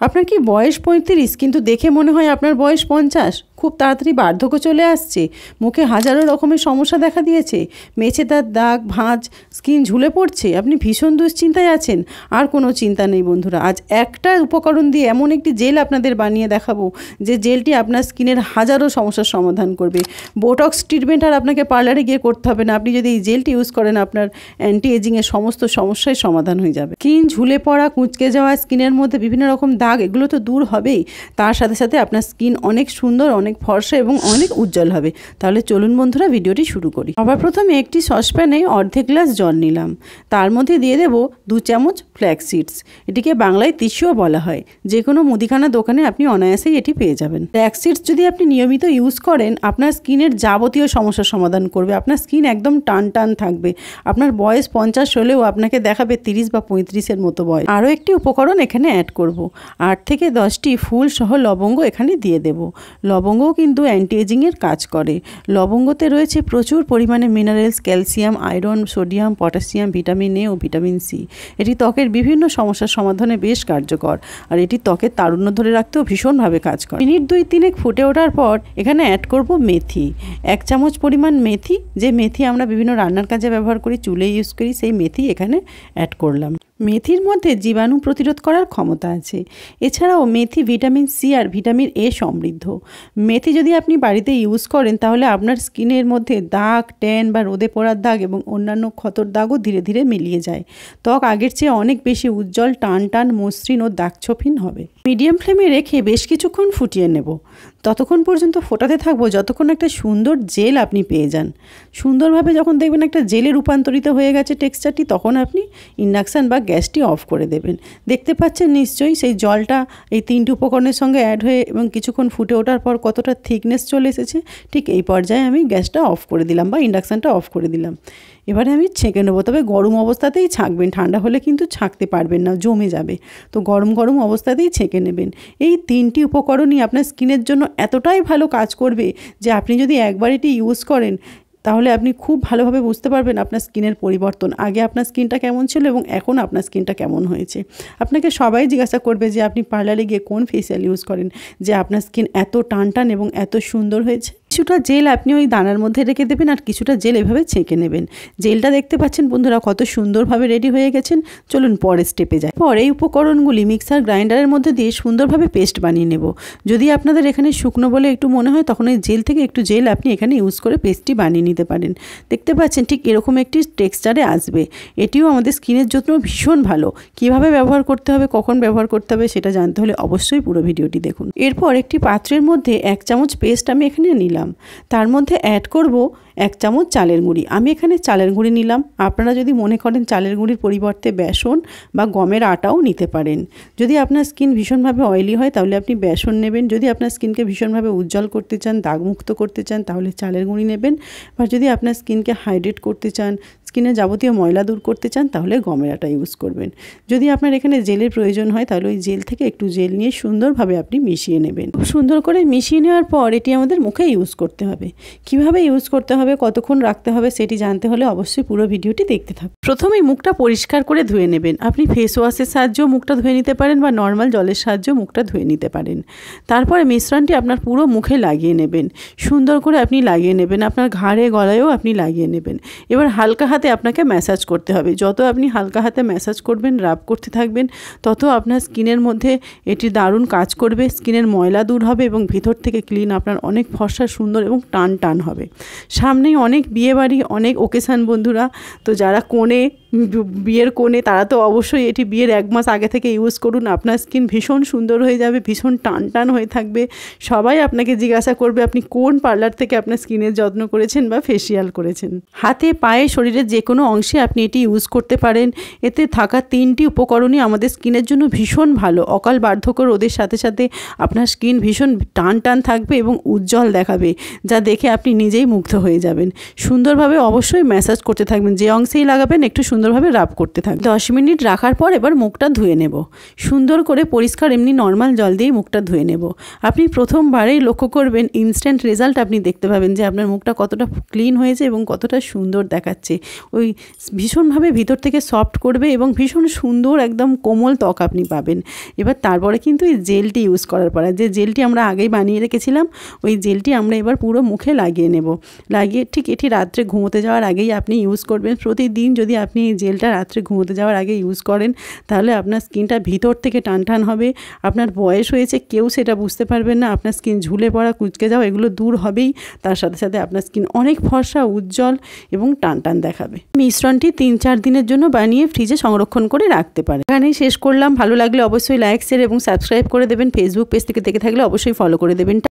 আপনার কি বয়স ৩৫ কিন্তু দেখে মনে হয় আপনার বয়স ৫০? খুব তাড়াতাড়ি বার্ধক্য চলে আসছে, মুখে হাজারো রকমের সমস্যা দেখা দিয়েছে, মেছেদার দাগ, ভাঁজ, স্কিন ঝুলে পড়ছে, আপনি ভীষণ দুশ্চিন্তায় আছেন? আর কোনো চিন্তা নেই বন্ধুরা, আজ একটা উপকরণ দিয়ে এমন একটি জেল আপনাদের বানিয়ে দেখাবো যে জেলটি আপনার স্কিনের হাজারো সমস্যার সমাধান করবে। বোটক্স ট্রিটমেন্ট আর আপনাকে পার্লারে গিয়ে করতে হবে না। আপনি যদি এই জেলটি ইউজ করেন আপনার অ্যান্টি এজিংয়ের সমস্ত সমস্যাই সমাধান হয়ে যাবে। স্কিন ঝুলে পড়া, কুঁচকে যাওয়া, স্কিনের মধ্যে বিভিন্ন রকম দাগ, এগুলো তো দূর হবেই, তার সাথে সাথে আপনার স্কিন অনেক সুন্দর, অনেক ফর্সা এবং অনেক উজ্জ্বল হবে। তাহলে চলুন বন্ধুরা ভিডিওটি শুরু করি। সবার প্রথমে একটি সসপ্যানে অর্ধেক গ্লাস জল নিলাম, তার মধ্যে দিয়ে দেব 2 চামচ ফ্ল্যাক্স সিডস। এটিকে বাংলায় তিসিও বলা হয়, যে কোনো মুদিখানা দোকানে আপনি অনায়াসেই এটি পেয়ে যাবেন। ফ্ল্যাক্স সিডস যদি আপনি নিয়মিত ইউজ করেন আপনার স্কিনের যাবতীয় সমস্যার সমাধান করবে। আপনার স্কিন একদম টান টান থাকবে। আপনার বয়স ৫০ হলেও আপনাকে দেখাবে ৩০ বা ৩৫-এর মতো বয়স। আরও একটি উপকরণ এখানে অ্যাড করব, 8 থেকে 10টি ফুল সহ লবঙ্গ এখানে দিয়ে দেব। লবঙ্গও কিন্তু অ্যান্টি এজিংয়ের কাজ করে। লবঙ্গতে রয়েছে প্রচুর পরিমাণে minerals, calcium, iron, sodium, potassium, vitamin A ও ভিটামিন সি। এটি ত্বকের বিভিন্ন সমস্যার সমাধানে বেশ কার্যকর, আর এটি ত্বকের তারুণ্য ধরে রাখতেও ভীষণভাবে কাজ করে। মিনিট 2-3 ফুটে ওঠার পর এখানে অ্যাড করব মেথি, 1 চামচ পরিমাণ মেথি। যে মেথি আমরা বিভিন্ন রান্নার কাজে ব্যবহার করি, চুলে ইউজ করি, সেই মেথি এখানে অ্যাড করলাম। মেথির মধ্যে জীবাণু প্রতিরোধ করার ক্ষমতা আছে। এছাড়াও মেথি ভিটামিন সি আর ভিটামিন এ সমৃদ্ধ। মেথি যদি আপনি বাড়িতে ইউজ করেন তাহলে আপনার স্কিনের মধ্যে দাগ, ট্যান বা রোদে পড়ার দাগ এবং অন্যান্য ক্ষতর দাগও ধীরে ধীরে মিলিয়ে যায়। ত্বক আগের চেয়ে অনেক বেশি উজ্জ্বল, টান টান, মসৃণ ও দাগছোপহীন হবে। মিডিয়াম ফ্লেমে রেখে বেশ কিছুক্ষণ ফুটিয়ে নেব। ততক্ষণ পর্যন্ত ফোটাতে থাকবো যতক্ষণ একটা সুন্দর জেল আপনি পেয়ে যান। সুন্দরভাবে যখন দেখবেন একটা জেলে রূপান্তরিত হয়ে গেছে টেক্সচারটি, তখন আপনি ইন্ডাকশান বা গ্যাসটি অফ করে দেবেন। দেখতে পাচ্ছেন নিশ্চয়ই সেই জলটা এই 3টি উপকরণের সঙ্গে অ্যাড হয়ে এবং কিছুক্ষণ ফুটে ওঠার পর কতটা থিকনেস চলে এসেছে। ঠিক এই পর্যায়ে আমি গ্যাসটা অফ করে দিলাম বা ইন্ডাকশানটা অফ করে দিলাম। এবারে আমি ছেঁকে নেবো, তবে গরম অবস্থাতেই ছাঁকবেন, ঠান্ডা হলে কিন্তু ছাঁকতে পারবেন না, জমে যাবে। তো গরম গরম অবস্থাতেই ছেঁকে নেবেন। এই 3টি উপকরণই আপনার স্কিনের জন্য এতটাই ভালো কাজ করবে যে আপনি যদি একবার এটি ইউজ করেন তাহলে আপনি খুব ভালোভাবে বুঝতে পারবেন আপনার স্কিনের পরিবর্তন। আগে আপনার স্কিনটা কেমন ছিল এবং এখন আপনার স্কিনটা কেমন হয়েছে। আপনাকে সবাই জিজ্ঞাসা করবে যে আপনি পার্লারে গিয়ে কোন ফেসিয়াল ইউজ করেন, যে আপনার স্কিন এত টান টান এবং এত সুন্দর হয়েছে। কিছুটা জেল আপনি ওই দানার মধ্যে রেখে দেবেন আর কিছুটা জেল এভাবে ছেঁকে নেবেন। জেলটা দেখতে পাচ্ছেন বন্ধুরা কত সুন্দরভাবে রেডি হয়ে গেছেন। চলুন পরের স্টেপে যাই। পরে এই উপকরণগুলি মিক্সার গ্রাইন্ডারের মধ্যে দিয়ে সুন্দরভাবে পেস্ট বানিয়ে নেব। যদি আপনাদের এখানে শুকনো বলে একটু মনে হয় তখন এই জেল থেকে একটু জেল আপনি এখানে ইউজ করে পেস্টটি বানিয়ে নিতে পারেন। দেখতে পাচ্ছেন ঠিক এরকম একটি টেক্সচারে আসবে। এটিও আমাদের স্কিনের জন্য ভীষণ ভালো। কিভাবে ব্যবহার করতে হবে, কখন ব্যবহার করতে হবে সেটা জানতে হলে অবশ্যই পুরো ভিডিওটি দেখুন। এরপর একটি পাত্রের মধ্যে 1 চামচ পেস্ট আমি এখানে নিলাম। তার মধ্যে অ্যাড করব 1 চামচ চালের গুঁড়ি। আমি এখানে চালের গুঁড়ি নিলাম। আপনারা যদি মনে করেন চালের গুঁড়ির পরিবর্তে বেসন বা গমের আটাও নিতে পারেন। যদি আপনার স্কিন ভীষণভাবে অয়েলি হয় তাহলে আপনি বেসন নেবেন। যদি আপনার স্কিনকে ভীষণভাবে উজ্জ্বল করতে চান, দাগমুক্ত করতে চান তাহলে চালের গুঁড়ি নেবেন। বা যদি আপনার স্কিনকে হাইড্রেট করতে চান, স্কিনের যাবতীয় ময়লা দূর করতে চান তাহলে গমের আটা ইউজ করবেন। যদি আপনার এখানে জেলের প্রয়োজন হয় তাহলে ওই জেল থেকে একটু জেল নিয়ে সুন্দরভাবে আপনি মিশিয়ে নেবেন। খুব সুন্দর করে মিশিয়ে নেওয়ার পর এটি আমাদের মুখে ইউজ করতে হবে। কিভাবে ইউজ করতে হবে, কতক্ষণ রাখতে হবে সেটি জানতে হলে অবশ্যই পুরো ভিডিওটি দেখতে থাকুন। প্রথমেই মুখটা পরিষ্কার করে ধুয়ে নেবেন। আপনি ফেস ওয়াশের সাহায্যেও মুখটা ধুয়ে নিতে পারেন বা নর্মাল জলের সাহায্যেও মুখটা ধুয়ে নিতে পারেন। তারপরে মিশ্রণটি আপনার পুরো মুখে লাগিয়ে নেবেন। সুন্দর করে আপনি লাগিয়ে নেবেন, আপনার ঘাড়ে গলায়ও আপনি লাগিয়ে নেবেন। এবার হালকা হাতে আপনাকে ম্যাসাজ করতে হবে। যত আপনি হালকা হাতে ম্যাসাজ করবেন, রাব করতে থাকবেন, তত আপনার স্কিনের মধ্যে এটি দারুণ কাজ করবে। স্কিনের ময়লা দূর হবে এবং ভিতর থেকে ক্লিন, আপনার অনেক ফর্সা, সুন্দর এবং টান টান হবে। সামনেই অনেক বিয়েবাড়ি, অনেক ওকেশান বন্ধুরা। তো যারা বিয়ের কোণে তারা তো অবশ্যই এটি বিয়ের 1 মাস আগে থেকে ইউজ করুন। আপনার স্কিন ভীষণ সুন্দর হয়ে যাবে, ভীষণ টান টান হয়ে থাকবে। সবাই আপনাকে জিজ্ঞাসা করবে আপনি কোন পার্লার থেকে আপনার স্কিনের যত্ন করেছেন বা ফেসিয়াল করেছেন। হাতে, পায়ে, শরীরের যে কোনো অংশে আপনি এটি ইউজ করতে পারেন। এতে থাকা 3টি উপকরণই আমাদের স্কিনের জন্য ভীষণ ভালো। অকাল বার্ধক্য রোধের সাথে সাথে আপনার স্কিন ভীষণ টান টান থাকবে এবং উজ্জ্বল দেখাবে, যা দেখে আপনি নিজেই মুগ্ধ হয়ে যাবেন। সুন্দরভাবে অবশ্যই ম্যাসাজ করতে থাকবেন। যে অংশেই লাগাবেন একটু সুন্দর সুন্দরভাবে রাব করতে থাকবে। 10 মিনিট রাখার পর এবার মুখটা ধুয়ে নেব। সুন্দর করে পরিষ্কার এমনি নর্মাল জল দিয়েই মুখটা ধুয়ে নেব। আপনি প্রথমবারেই লক্ষ্য করবেন ইনস্ট্যান্ট রেজাল্ট আপনি দেখতে পাবেন যে আপনার মুখটা কতটা ক্লিন হয়েছে এবং কতটা সুন্দর দেখাচ্ছে। ওই ভীষণভাবে ভিতর থেকে সফট করবে এবং ভীষণ সুন্দর একদম কোমল ত্বক আপনি পাবেন। এবার তারপরে কিন্তু এই জেলটি ইউজ করার পর, যে জেলটি আমরা আগেই বানিয়ে রেখেছিলাম ওই জেলটি আমরা এবার পুরো মুখে লাগিয়ে নেব। লাগিয়ে ঠিক এটি রাত্রে ঘুমোতে যাওয়ার আগেই আপনি ইউজ করবেন। প্রতিদিন যদি আপনি এই জেলটা রাত্রে ঘুমোতে যাওয়ার আগে ইউজ করেন তাহলে আপনার স্কিনটা ভিতর থেকে টানটান হবে। আপনার বয়স হয়েছে কেউ সেটা বুঝতে পারবেন না। আপনার স্কিন ঝুলে পড়া, কুঁচকে যাওয়া এগুলো দূর হবেই। তার সাথে সাথে আপনার স্কিন অনেক ফর্সা, উজ্জ্বল এবং টানটান দেখাবে। মিশ্রণটি 3-4 দিনের জন্য বানিয়ে ফ্রিজে সংরক্ষণ করে রাখতে পারেন। এখানেই শেষ করলাম। ভালো লাগলে অবশ্যই লাইক, শেয়ার এবং সাবস্ক্রাইব করে দেবেন। ফেসবুক পেজ থেকে দেখে থাকলে অবশ্যই ফলো করে দেবেন।